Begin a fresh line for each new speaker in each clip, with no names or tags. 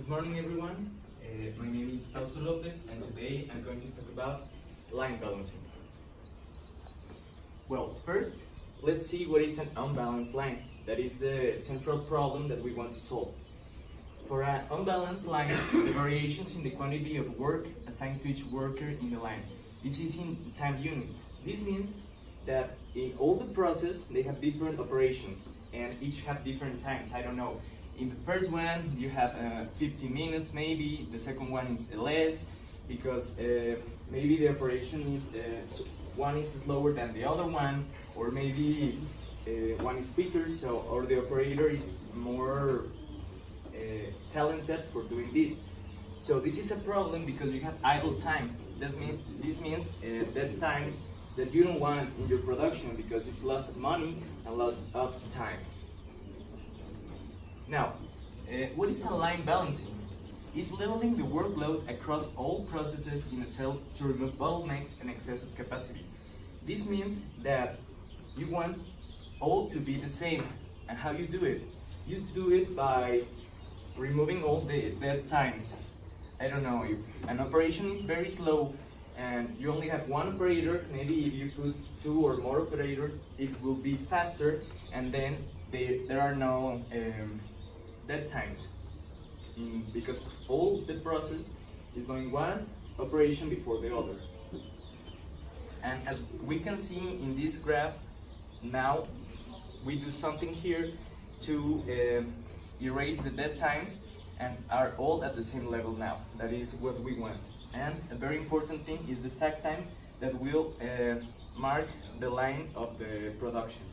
Good morning, everyone. My name is Fausto Lopez, and today I'm going to talk about line balancing. Well, first, let's see what is an unbalanced line. That is the central problem that we want to solve. For an unbalanced line, the variations in the quantity of work assigned to each worker in the line. This is in time units. This means that in all the process, they have different operations, and each have different times. I don't know. In the first one, you have 15 minutes maybe, the second one is less, because maybe the operation is, one is slower than the other one, or maybe one is quicker, so, or the operator is more talented for doing this. So this is a problem because you have idle time. This means dead times that you don't want in your production because it's lost of money and lost of time. Now, what is a line balancing? It's leveling the workload across all processes in a cell to remove bottlenecks and excessive capacity. This means that you want all to be the same. And how you do it? You do it by removing all the dead times. I don't know, if an operation is very slow and you only have one operator, maybe if you put two or more operators, it will be faster, and then there are no dead times, because all the process is going one operation before the other. And as we can see in this graph, now we do something here to erase the dead times and are all at the same level now. That is what we want. And a very important thing is the takt time that will mark the line of the production.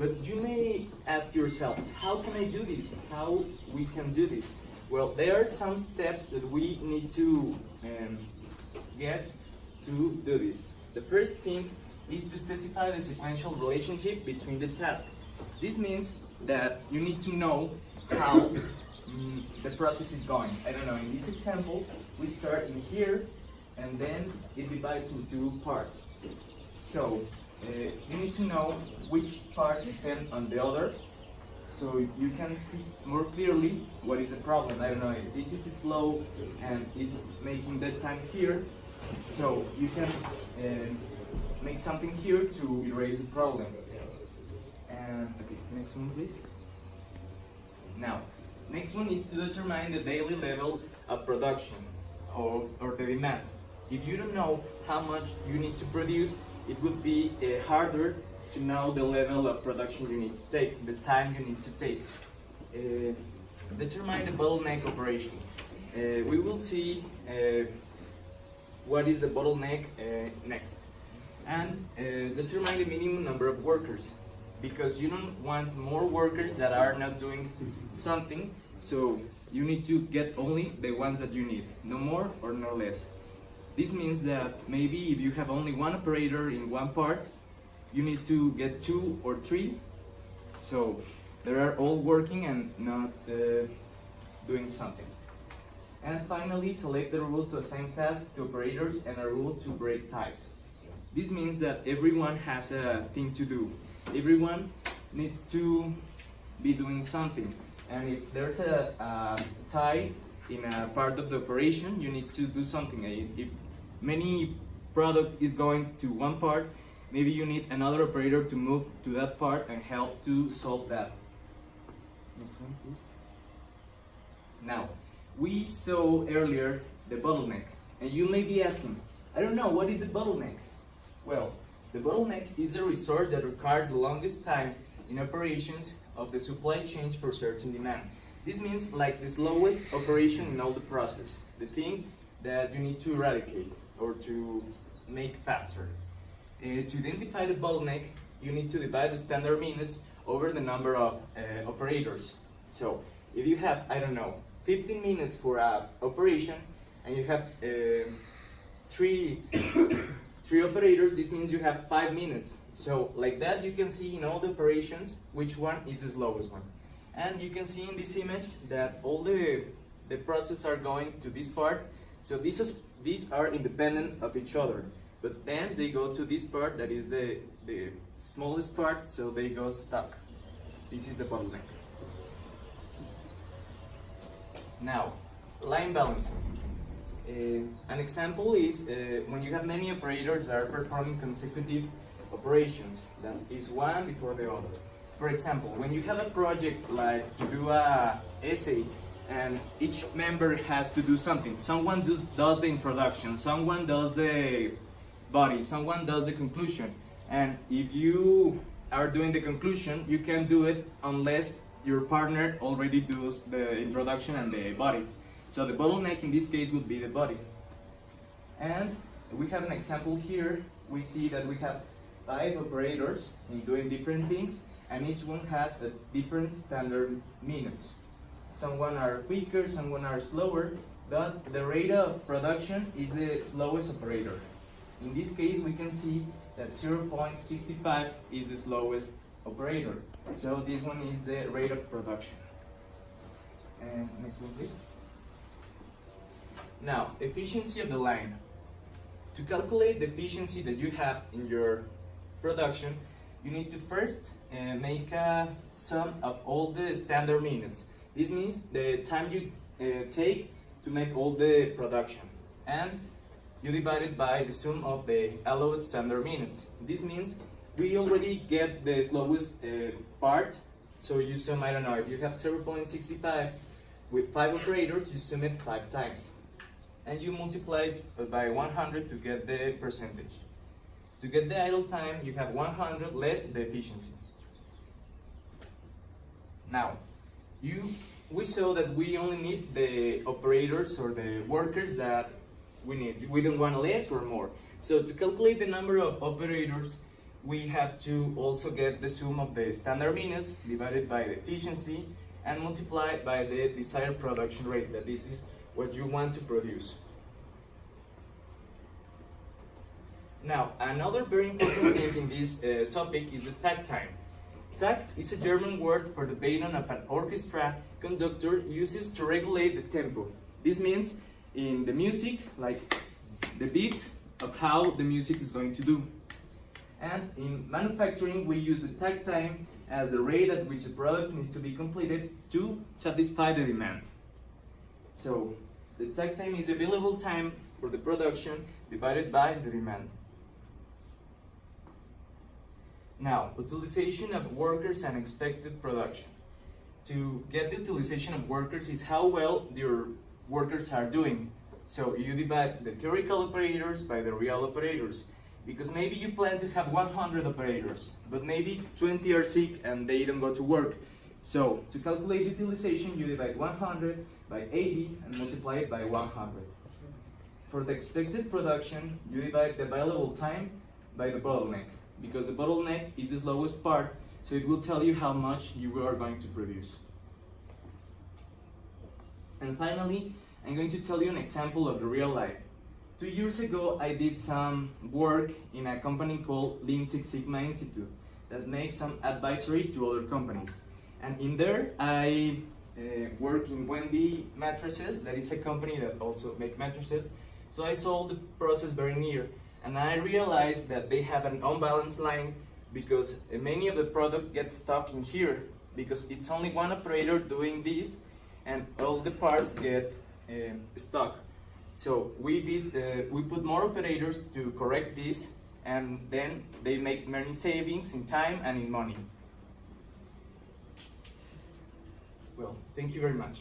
But you may ask yourselves, how can I do this? How we can do this? Well, there are some steps that we need to get to do this. The first thing is to specify the sequential relationship between the tasks. This means that you need to know how the process is going. I don't know, in this example, we start in here, and then it divides into parts. So, you need to know which parts depend on the other, so you can see more clearly what is the problem. I don't know, if this is slow and it's making dead times here, so you can make something here to erase the problem. And okay, next one please. Now, next one is to determine the daily level of production or the demand. If you don't know how much you need to produce, it would be harder to know the level of production you need to take, the time you need to take. Determine the bottleneck operation. We will see what is the bottleneck next. And determine the minimum number of workers, because you don't want more workers that are not doing something, so you need to get only the ones that you need, no more or no less. This means that maybe if you have only one operator in one part, you need to get 2 or 3, so they are all working and not doing something. And finally, select the rule to assign tasks to operators and a rule to break ties. This means that everyone has a thing to do. Everyone needs to be doing something, and if there's a tie in a part of the operation, you need to do something. If many product is going to one part, maybe you need another operator to move to that part and help to solve that. Next one, please. Now, we saw earlier the bottleneck, and you may be asking, I don't know, what is the bottleneck? Well, the bottleneck is the resource that requires the longest time in operations of the supply chain for certain demand. This means like the slowest operation in all the process, the thing that you need to eradicate or to make faster. To identify the bottleneck, you need to divide the standard minutes over the number of operators. So if you have, I don't know, 15 minutes for an operation and you have three operators, this means you have 5 minutes. So like that you can see in all the operations which one is the slowest one. And you can see in this image that all the processes are going to this part. So these are independent of each other. But then they go to this part that is the smallest part, so they go stuck. This is the bottleneck. Now, line balancing. An example is when you have many operators that are performing consecutive operations, that is one before the other. For example, when you have a project like to do a essay and each member has to do something, someone does the introduction, someone does the body, someone does the conclusion, and if you are doing the conclusion, you can't do it unless your partner already does the introduction and the body. So the bottleneck in this case would be the body. And we have an example here. We see that we have 5 operators in doing different things, and each one has a different standard minutes. Some are quicker, some are slower, but the rate of production is the slowest operator. In this case, we can see that 0.65 is the slowest operator. So this one is the rate of production. And next one, please. Now, efficiency of the line. To calculate the efficiency that you have in your production, you need to first make a sum of all the standard minutes. This means the time you take to make all the production. And you divide it by the sum of the allowed standard minutes. This means we already get the slowest part. So you sum, I don't know, if you have 0.65 with 5 operators, you sum it 5 times. And you multiply it by 100 to get the percentage. To get the idle time, you have 100 less the efficiency. Now, we saw that we only need the operators or the workers that we need. We don't want less or more. So to calculate the number of operators, we have to also get the sum of the standard minutes divided by the efficiency and multiplied by the desired production rate, that this is what you want to produce. Now, another very important thing in this topic is the takt time. Takt is a German word for the baton of an orchestra conductor uses to regulate the tempo. This means in the music, like the beat of how the music is going to do. And in manufacturing, we use the takt time as the rate at which a product needs to be completed to satisfy the demand. So, the takt time is available time for the production divided by the demand. Now, utilization of workers and expected production. To get the utilization of workers is how well your workers are doing. So you divide the theoretical operators by the real operators. Because maybe you plan to have 100 operators, but maybe 20 are sick and they don't go to work. So to calculate utilization, you divide 100 by 80 and multiply it by 100. For the expected production, you divide the available time by the bottleneck, because the bottleneck is the slowest part, so it will tell you how much you are going to produce. And finally, I'm going to tell you an example of the real life. 2 years ago, I did some work in a company called Lean Six Sigma Institute that makes some advisory to other companies. And in there, I work in Wendy Mattresses, that is a company that also makes mattresses. So I saw the process very near, and I realized that they have an unbalanced line because many of the product gets stuck in here because it's only one operator doing this, and all the parts get stuck. So we put more operators to correct this, and then they make many savings in time and in money. Well, thank you very much.